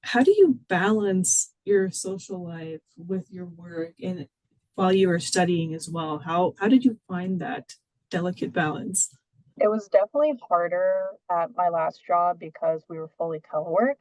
how do you balance your social life with your work and while you were studying as well? How did you find that delicate balance? It was definitely harder at my last job because we were fully telework.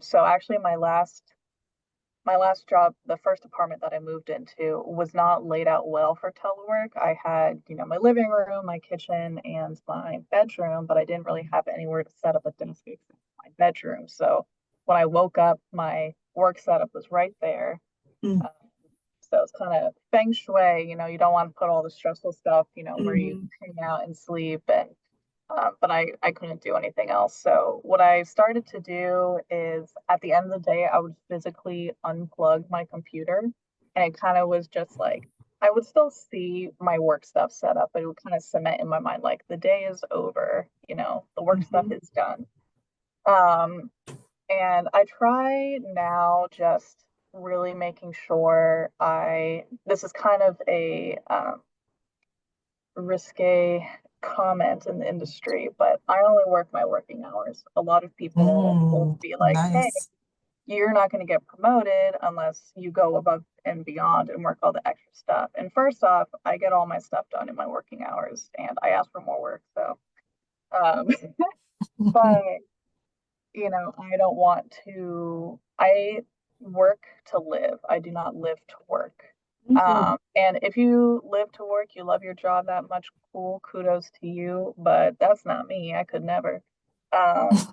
So actually my last job, the first apartment that I moved into was not laid out well for telework. I had, my living room, my kitchen, and my bedroom, but I didn't really have anywhere to set up a desk except my bedroom. So when I woke up, my work setup was right there. Mm, Uh, so it's kind of feng shui, you don't want to put all the stressful stuff, where you mhm, hang out and sleep and but I couldn't do anything else. So what I started to do is at the end of the day, I would physically unplug my computer, and it kind of was just like I would still see my work stuff set up, but it would kind of cement in my mind like the day is over, the work stuff mhm, is done. Um, and I try now just really making sure this is kind of a risque comment in the industry, but I only work my working hours. A lot of people will Mm, be like, hey, nice. you're not going to get promoted unless you go above and beyond and work all the extra stuff. And first off, I get all my stuff done in my working hours and I ask for more work. So, um, but, I don't want I work to live. I do not live to work. mhm. And if you live to work, you love your job that much, cool, kudos to you. But that's not me. I could never. Um,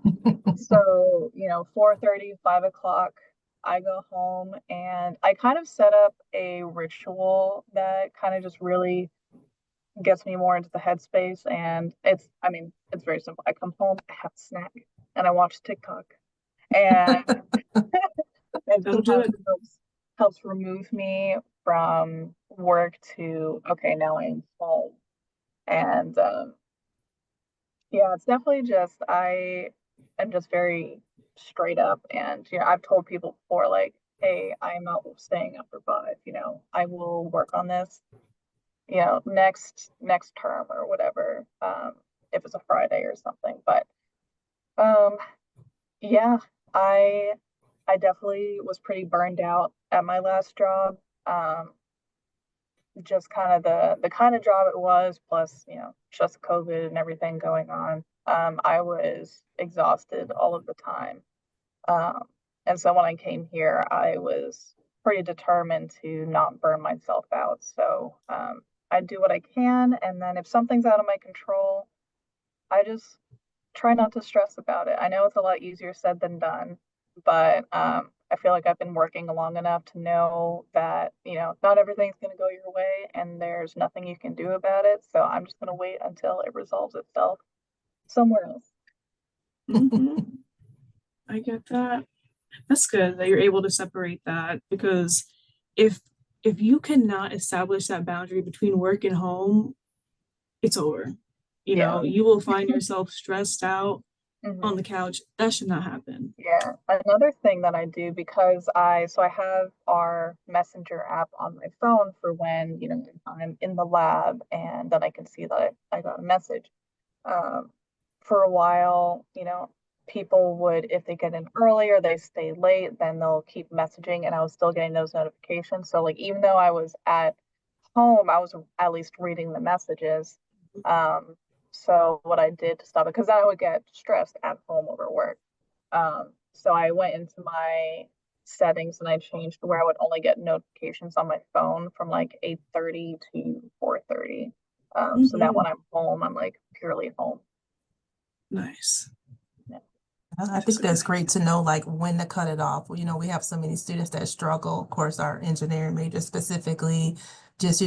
so, 4:30, 5 o'clock, I go home and I kind of set up a ritual that kind of just really gets me more into the headspace. And it's very simple. I come home, I have a snack, and I watch TikTok. And it That'll do sometimes it. helps remove me from work to okay, now I'm home. And yeah, it's definitely just I am just very straight up, and I've told people before like, hey, I'm not staying after 5, I will work on this, next term or whatever, if it's a Friday or something. But um yeah, I I definitely was pretty burned out at my last job. Um, just kind of the kind of job it was, plus, just COVID and everything going on. I was exhausted all of the time. Um, and so when I came here, I was pretty determined to not burn myself out. So I do what I can, and then if something's out of my control, I just try not to stress about it. I know it's a lot easier said than done, but I feel like I've been working long enough to know that, not everything's going to go your way and there's nothing you can do about it. So I'm just going to wait until it resolves itself somewhere else. Hmm. I get that. That's good that you're able to separate that because if if you cannot establish that boundary between work and home, it's over. Yeah. You will find yourself stressed out on Hmm. the couch. That should not happen. Yeah. Another thing that I do because I have our messenger app on my phone for when, I'm in the lab and then I can see that I got a message. Um, for a while, people would, if they get in earlier, they stay late, then they'll keep messaging, and I was still getting those notifications. So, like, even though I was at home, I was at least reading the messages. Um, so, what I did to stop it, because I would get stressed at home over work. So, I went into my settings and I changed to where I would only get notifications on my phone from like 8:30 to 4:30. So that Hmm. when I'm home, I'm like purely home. Nice. Yeah. I That's think good. that's great to know, like when to cut it off. We have so many students that struggle, of course, our engineering major specifically, just,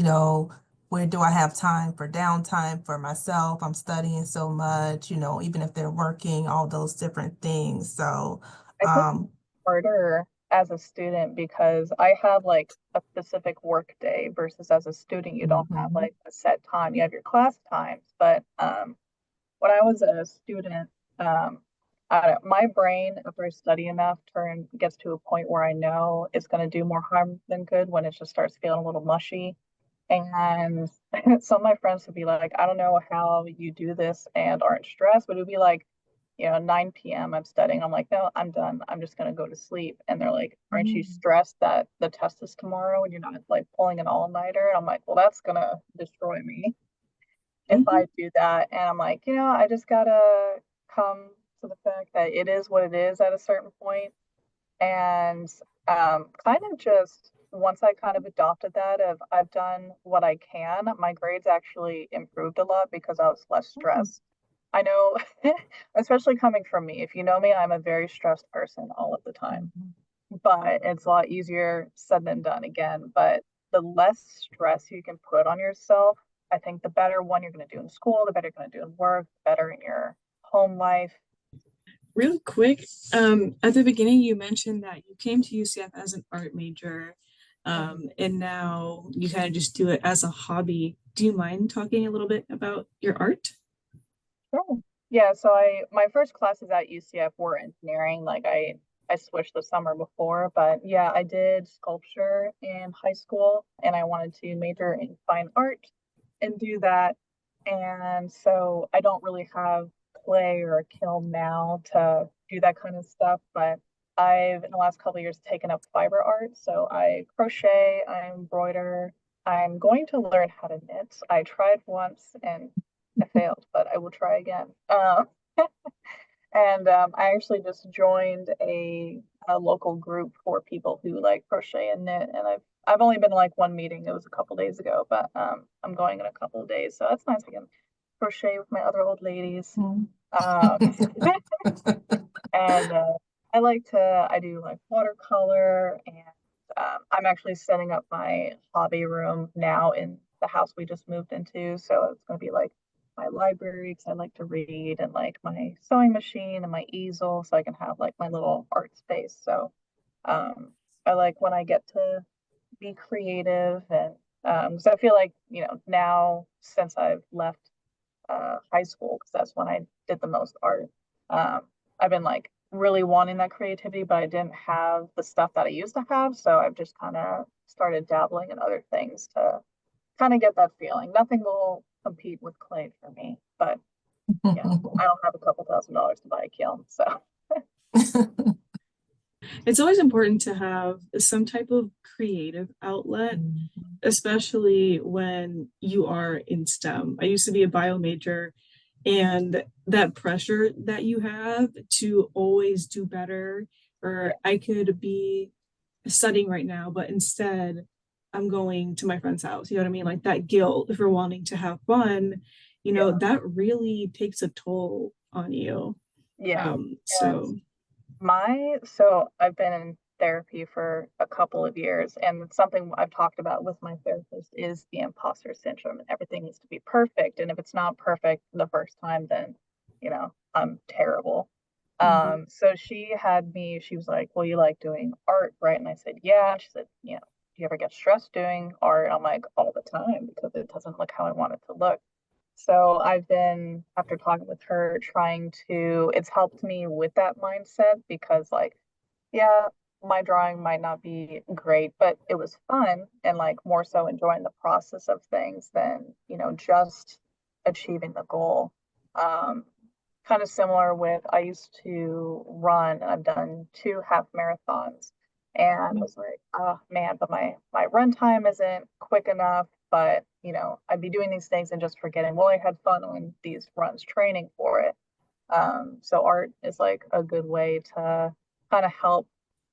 where do I have time for downtime for myself? I'm studying so much, even if they're working, all those different things. So, I think um, harder as a student because I have like a specific work day versus as a student, you don't have mhm. like a set time. You have your class times, but when I was a student, um, my brain, after I study enough, gets to a point where I know it's going to do more harm than good when it just starts feeling a little mushy. And some of my friends would be like, I don't know how you do this and aren't stressed, but it would be like, 9 p.m. I'm studying. I'm like, no, I'm done. I'm just gonna go to sleep. And they're like, aren't you Mm. stressed that the test is tomorrow and you're not like pulling an all-nighter? And I'm like, well, that's gonna destroy me if Mhm. I do that. And I'm like, I just gotta come to the fact that it is what it is at a certain point. And kind of just once I kind of adopted that of I've done what I can, my grades actually improved a lot because I was less Mm. stressed. I know, especially coming from me, if you know me, I'm a very stressed person all of the time, Mhm. but it's a lot easier said than done again. But the less stress you can put on yourself, I think the better one you're going to do in school, the better you're going to do in work, the better in your home life. Really quick, at the beginning, you mentioned that you came to UCF as an art major, Mhm. and now you kind of just do it as a hobby. Do you mind talking a little bit about your art? Sure. Yeah, so my first classes at UCF were engineering. Like I switched the summer before, but yeah, I did sculpture in high school and I wanted to major in fine art and do that. And so I don't really have clay or a kiln now to do that kind of stuff, but I've in the last couple of years taken up fiber art. So I crochet, I embroider. I'm going to learn how to knit. I tried once and I failed, but I will try again. And I actually just joined a local group for people who like crochet and knit, and I've only been to like one meeting. It was a couple days ago, but I'm going in a couple of days, so that's nice. I can crochet with my other old ladies. Mm. Um, and I do like watercolor, and I'm actually setting up my hobby room now in the house we just moved into. So it's going to be like my library because I like to read, and like my sewing machine and my easel, so I can have like my little art space. So um, I like when I get to be creative, and so I feel like now since I've left high school because that's when I did the most art. Um, I've been like really wanting that creativity, but I didn't have the stuff that I used to have. So I've just kind of started dabbling in other things to kind of get that feeling. Nothing will compete with clay for me, but yeah, I don't have a couple $1,000s to buy a kiln. So It's always important to have some type of creative outlet, especially when you are in STEM. I used to be a bio major, and that pressure that you have to always do better, or yeah, I could be studying right now, but instead I'm going to my friend's house. You know what I mean? Like that guilt for wanting to have fun, yeah, that really takes a toll on you. yeah. And So so I've been in therapy for a couple of years, and it's something I've talked about with my therapist is the imposter syndrome, and everything needs to be perfect. And if it's not perfect the first time, then, I'm terrible. mhm. So she was like, well, you like doing art, right? And I said, yeah. And she said, do you ever get stressed doing art? I'm like, all the time because it doesn't look how I want it to look. So I've been, after talking with her, it's helped me with that mindset because, like, yeah, my drawing might not be great, but it was fun and, like, more so enjoying the process of things than, just achieving the goal. Um, Kind of similar with I used to run, and I've done 2 half marathons, and I was like, oh man, but my run time isn't quick enough. But I'd be doing these things and just forgetting. Well, I had fun on these runs training for it. So art is like a good way to kind of help,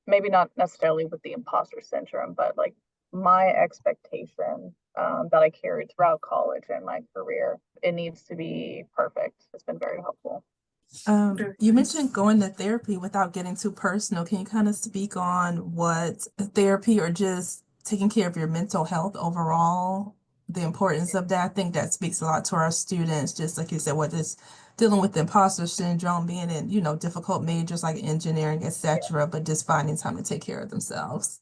maybe not necessarily with the imposter syndrome, but like my expectation that I carried throughout college and my career. It needs to be perfect. It's been very helpful. Very You nice. mentioned going to therapy without getting too personal. Can you kind of speak on what therapy or just taking care of your mental health overall, the importance of that? I think that speaks a lot to our students, just like you said, what is dealing with imposter syndrome, being in, difficult majors like engineering, etc., but just finding time to take care of themselves.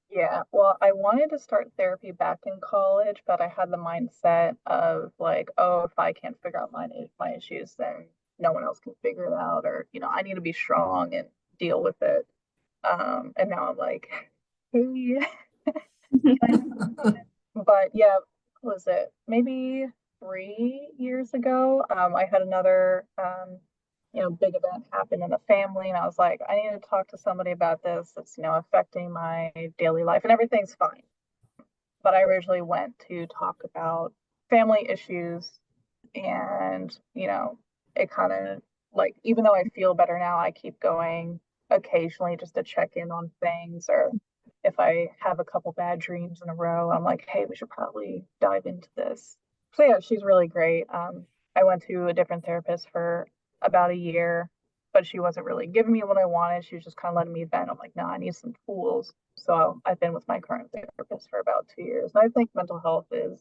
Yeah, well, I wanted to start therapy back in college, but I had the mindset of like, oh, if I can't figure out my issues, then no one else can figure it out, or I need to be strong and deal with it. And now I'm like, hey, but yeah, what was it maybe 3 years ago? I had another big event happened in the family, and I was like, I need to talk to somebody about this. It's, affecting my daily life, and everything's fine. But I originally went to talk about family issues, and, it kind of like, even though I feel better now, I keep going occasionally just to check in on things, or if I have a couple bad dreams in a row, I'm like, hey, we should probably dive into this. So yeah, she's really great. I went to a different therapist for about a year, but she wasn't really giving me what I wanted. She was just kind of letting me vent. I'm like, no, I need some tools. So I've been with my current therapist for about 2 years. And I think mental health is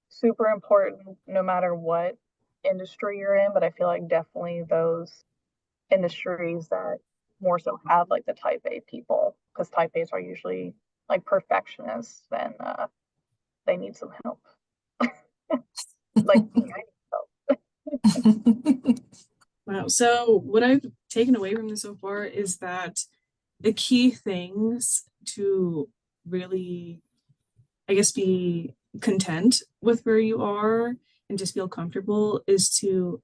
super important no matter what industry you're in, but I feel like definitely those industries that more so have like the type A people, because type A's are usually like perfectionists, and they need some help. Like me, I need help. Wow. So what I've taken away from this so far is that the key things to really, I guess, be content with where you are and just feel comfortable is to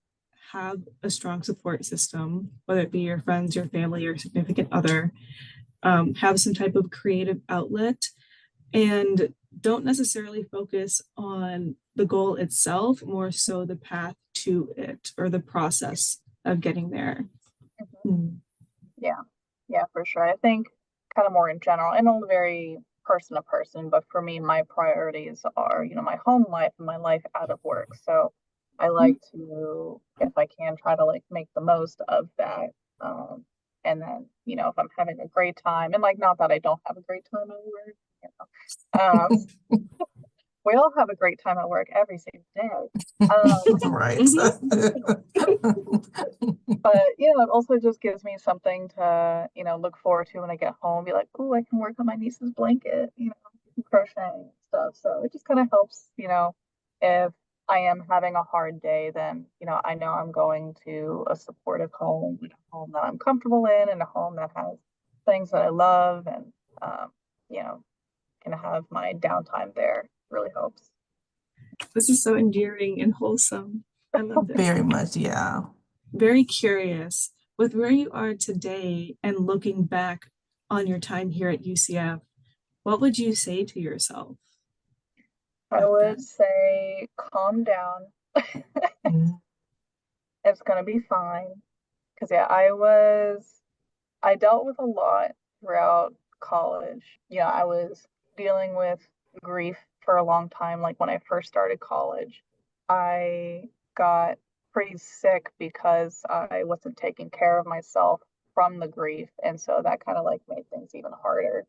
have a strong support system, whether it be your friends, your family, your significant other, have some type of creative outlet, and don't necessarily focus on the goal itself, more so the path to it or the process of getting there. Mhm. Yeah, yeah, for sure. I think kind of more in general and on very person to person, but for me, my priorities are, my home life and my life out of work. So I like to, if I can, try to like make the most of that. And then, if I'm having a great time, and like, not that I don't have a great time at work, we all have a great time at work every single day. Right. But it also just gives me something to, look forward to when I get home. Be like, oh, I can work on my niece's blanket, crocheting and stuff. So it just kind of helps, if I am having a hard day, then, I know I'm going to a supportive home, a home that I'm comfortable in, and a home that has things that I love, and, you know, can have my downtime there. Really helps. This is so endearing and wholesome. I love this. Very much, yeah. Very curious with where you are today and looking back on your time here at UCF, what would you say to yourself I back would then? say calm down. Mhm. It's gonna be fine. Because yeah, I dealt with a lot throughout college. Yeah, I was dealing with grief for a long time. Like when I first started college, I got pretty sick because I wasn't taking care of myself from the grief. And so that kind of like made things even harder.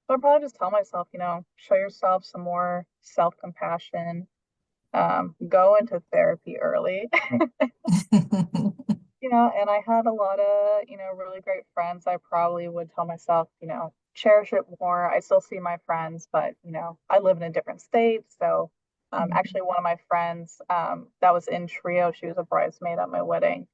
So I'd probably just tell myself, show yourself some more self-compassion, go into therapy early. And I had a lot of, really great friends. I probably would tell myself, cherish it more. I still see my friends, but, I live in a different state. So, actually, one of my friends, that was in trio, she was a bridesmaid at my wedding.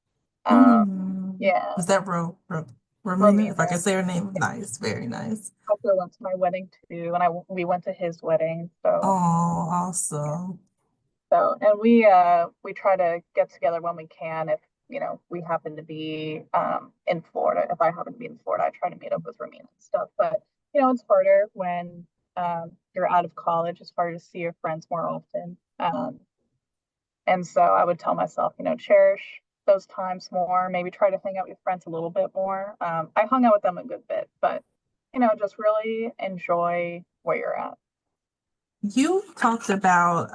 Yeah, Was that Romina? If I can Romina. say her name, nice, very nice. Also went to my wedding too, and we went to his wedding. So, Oh, yeah. awesome. So, and we try to get together when we can. If we happen to be in Florida. If I happen to be in Florida, I try to meet up with Romina and stuff. But it's harder when you're out of college. It's harder to see your friends more often. And so I would tell myself, cherish those times more. Maybe try to hang out with your friends a little bit more. I hung out with them a good bit, but just really enjoy where you're at. You talked about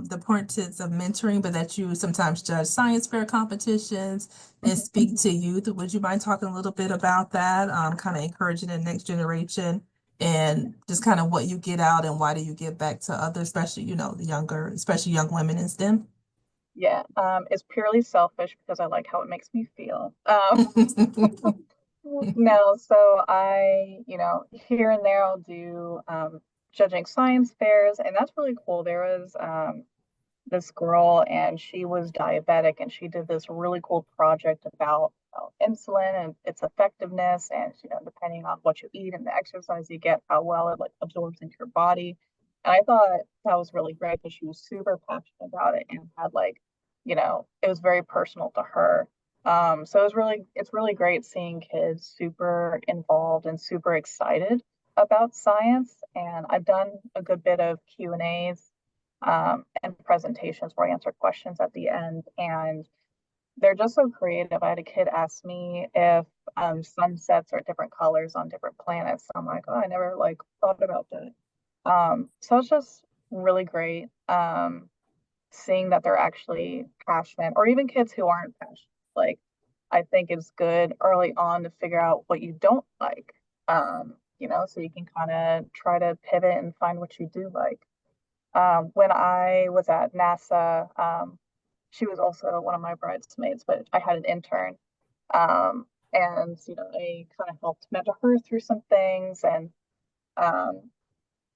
the importance of mentoring, but that you sometimes judge science fair competitions and speak to youth. Would you mind talking a little bit about that? Kind of encouraging the next generation and just kind of what you get out and why do you give back to others, especially, the younger, especially young women in STEM? Yeah, it's purely selfish because I like how it makes me feel. No, so here and there I'll do judging science fairs, and that's really cool. There was this girl, and she was diabetic, and she did this really cool project about insulin and its effectiveness, and depending on what you eat and the exercise you get, how well it like absorbs into your body. And I thought that was really great because she was super passionate about it and had like, it was very personal to her. So it's really great seeing kids super involved and super excited about science. And I've done a good bit of Q&As and presentations where I answer questions at the end. And they're just so creative. I had a kid ask me if sunsets are different colors on different planets. I'm like, oh, I never like thought about that. So it's just really great seeing that they're actually passionate, or even kids who aren't passionate. Like, I think it's good early on to figure out what you don't like, so you can kind of try to pivot and find what you do like. When I was at NASA, she was also one of my bridesmaids, but I had an intern. And, I kind of helped mentor her through some things. And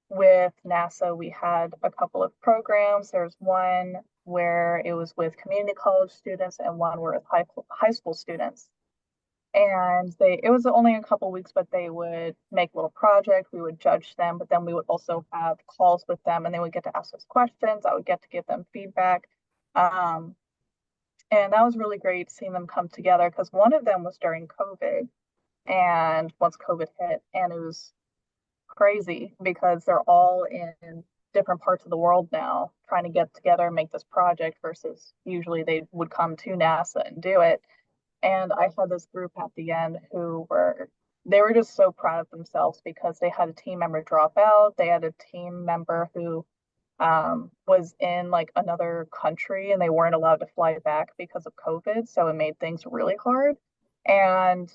with NASA, we had a couple of programs. There's one where it was with community college students and one were with high school students. And it was only a couple weeks, but they would make a little project. We would judge them, but then we would also have calls with them and they would get to ask us questions. I would get to give them feedback. And that was really great seeing them come together because one of them was during COVID and once COVID hit, and it was crazy because they're all in different parts of the world now trying to get together and make this project versus usually they would come to NASA and do it. And I had this group at the end they were just so proud of themselves because they had a team member drop out. They had a team member who was in like another country and they weren't allowed to fly back because of COVID. So it made things really hard. And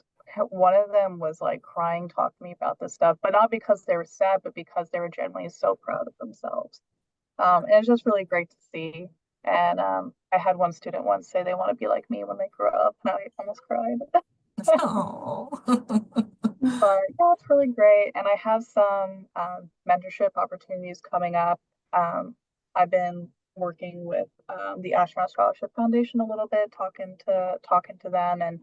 one of them was like crying, talking to me about this stuff, but not because they were sad, but because they were genuinely so proud of themselves. And it's just really great to see. And I had one student once say they want to be like me when they grow up, and I almost cried. Oh. But yeah, it's really great. And I have some mentorship opportunities coming up. I've been working with the Astronaut Scholarship Foundation a little bit, talking to them, and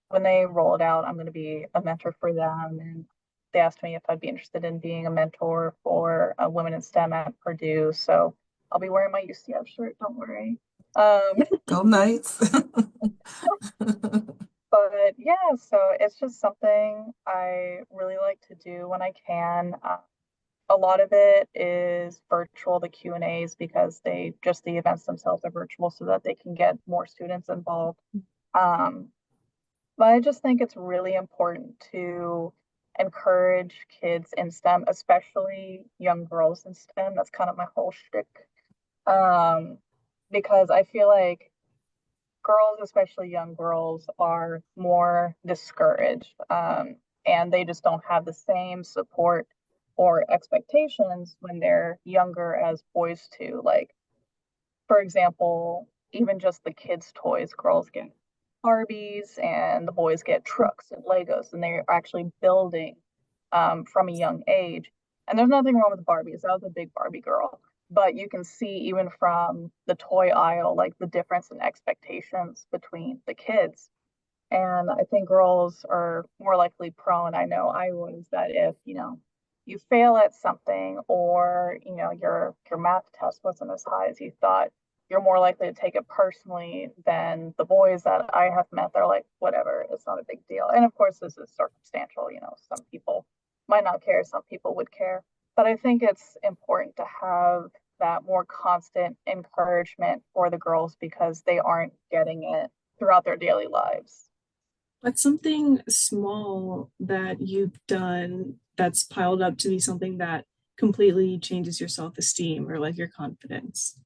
when they roll it out, I'm going to be a mentor for them. And they asked me if I'd be interested in being a mentor for women in STEM at Purdue. So I'll be wearing my UCF shirt. Don't worry. Go Knights. But yeah, so it's just something I really like to do when I can. A lot of it is virtual, the Q&As, because the events themselves are virtual so that they can get more students involved. But I just think it's really important to encourage kids in STEM, especially young girls in STEM. That's kind of my whole shtick. Because I feel like girls, especially young girls, are more discouraged, and they just don't have the same support or expectations when they're younger as boys do. Like, for example, even just the kids' toys, girls get Barbies and the boys get trucks and Legos, and they're actually building from a young age. And there's nothing wrong with Barbies. I was a big Barbie girl. But you can see even from the toy aisle, like the difference in expectations between the kids. And I think girls are more likely prone. I know I was that if, you fail at something or, your math test wasn't as high as you thought, you're more likely to take it personally than the boys that I have met. They're like, whatever, it's not a big deal. And of course, this is circumstantial. Some people might not care, some people would care. But I think it's important to have that more constant encouragement for the girls because they aren't getting it throughout their daily lives. What's something small that you've done that's piled up to be something that completely changes your self-esteem or like your confidence?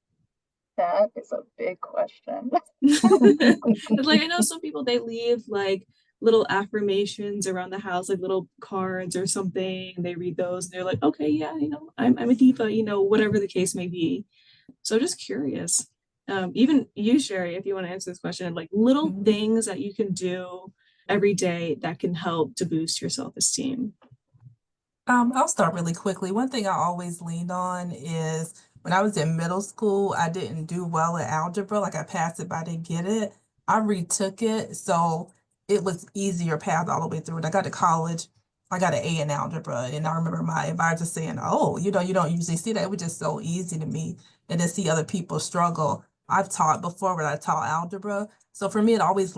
That is a big question. Like, I know some people, they leave like little affirmations around the house, like little cards or something. They read those and they're like, okay, yeah, I'm a diva, whatever the case may be. So just curious. Even you, Sherry, if you want to answer this question, like little things that you can do every day that can help to boost your self-esteem. I'll start really quickly. One thing I always leaned on is when I was in middle school, I didn't do well at algebra. Like I passed it, but I didn't get it. I retook it, so it was easier path all the way through. And I got to college, I got an A in algebra, and I remember my advisor saying, "Oh, you don't usually see that." It was just so easy to me, and to see other people struggle. I've taught before, but I taught algebra. So for me, it always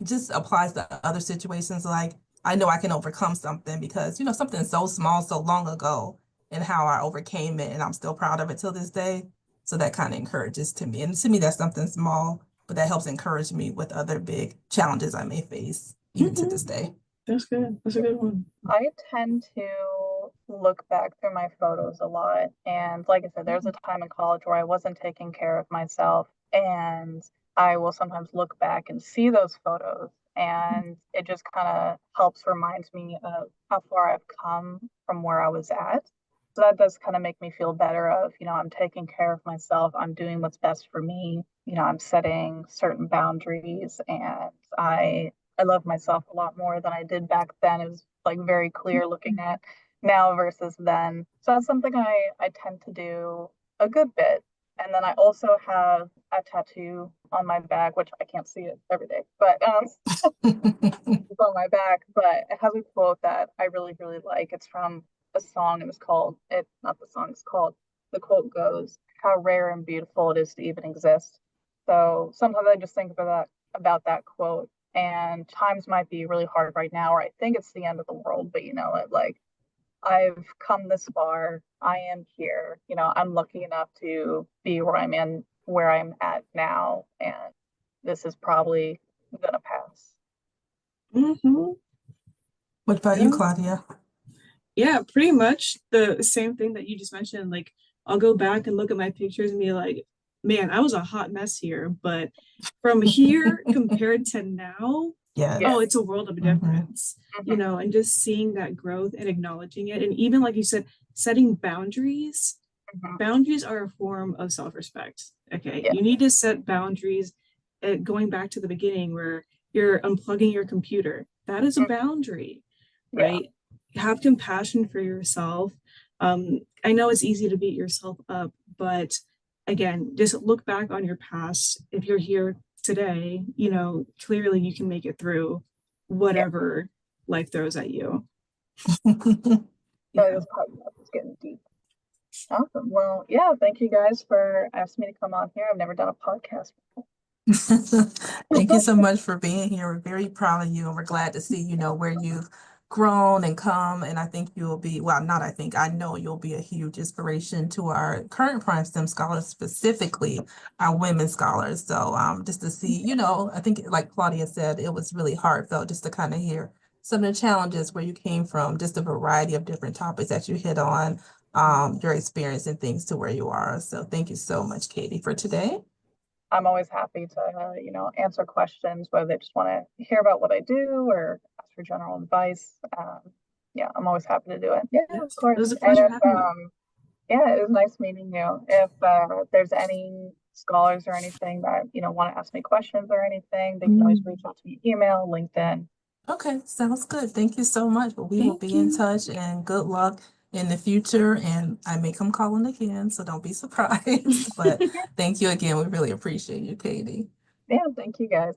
just applies to other situations. Like I know I can overcome something because, something so small, so long ago and how I overcame it. And I'm still proud of it till this day. So that kind of encourages to me. And to me, that's something small, but that helps encourage me with other big challenges I may face even to this day. That's good. That's a good one. I tend to look back through my photos a lot. And like I said, there's a time in college where I wasn't taking care of myself. And I will sometimes look back and see those photos. And it just kind of helps remind me of how far I've come from where I was at. So that does kind of make me feel better of, I'm taking care of myself. I'm doing what's best for me. I'm setting certain boundaries and I love myself a lot more than I did back then. It was like very clear looking at now versus then. So that's something I tend to do a good bit. And then I also have a tattoo on my back, which I can't see it every day, but it's on my back. But it has a quote that I really, really like. It's from a song and not the song, it's called, the quote goes, "How rare and beautiful it is to even exist." So sometimes I just think about that quote, and times might be really hard right now, or I think it's the end of the world, but like I've come this far. I am here. I'm lucky enough to be where I'm at now, and this is probably gonna pass. Mm-hmm. What about you, Claudia? Yeah, pretty much the same thing that you just mentioned. Like, I'll go back and look at my pictures and be like, man, I was a hot mess here. But from here compared to now, Yes. oh, it's a world of difference, and just seeing that growth and acknowledging it. And even like you said, setting boundaries. Boundaries are a form of self-respect. Okay. Yeah. You need to set boundaries. Going back to the beginning where you're unplugging your computer, that is a boundary, right? Have compassion for yourself. I know it's easy to beat yourself up, but again, just look back on your past. If you're here today, clearly you can make it through whatever life throws at you. This podcast is getting deep. Awesome. Well, yeah, thank you guys for asking me to come on here. I've never done a podcast before. Thank you so much for being here. We're very proud of you, and we're glad to see, where you've grown and come. And I think you'll be, well, not I think, I know you'll be a huge inspiration to our current Prime STEM scholars, specifically our women scholars. So just to see, I think like Claudia said, it was really heartfelt just to kind of hear some of the challenges where you came from, just a variety of different topics that you hit on, your experience and things to where you are. So thank you so much, Katie, for today. I'm always happy to, answer questions, whether they just want to hear about what I do or ask for general advice. Yeah, I'm always happy to do it. Yeah, of course. It was a pleasure having you. Yeah, it was nice meeting you. If there's any scholars or anything that, want to ask me questions or anything, they can always reach out to me, email, LinkedIn. Okay, sounds good. Thank you so much. But we will be in touch, and good luck in the future. And I may come calling again, so don't be surprised. But thank you again. We really appreciate you, Katie. Yeah, thank you guys.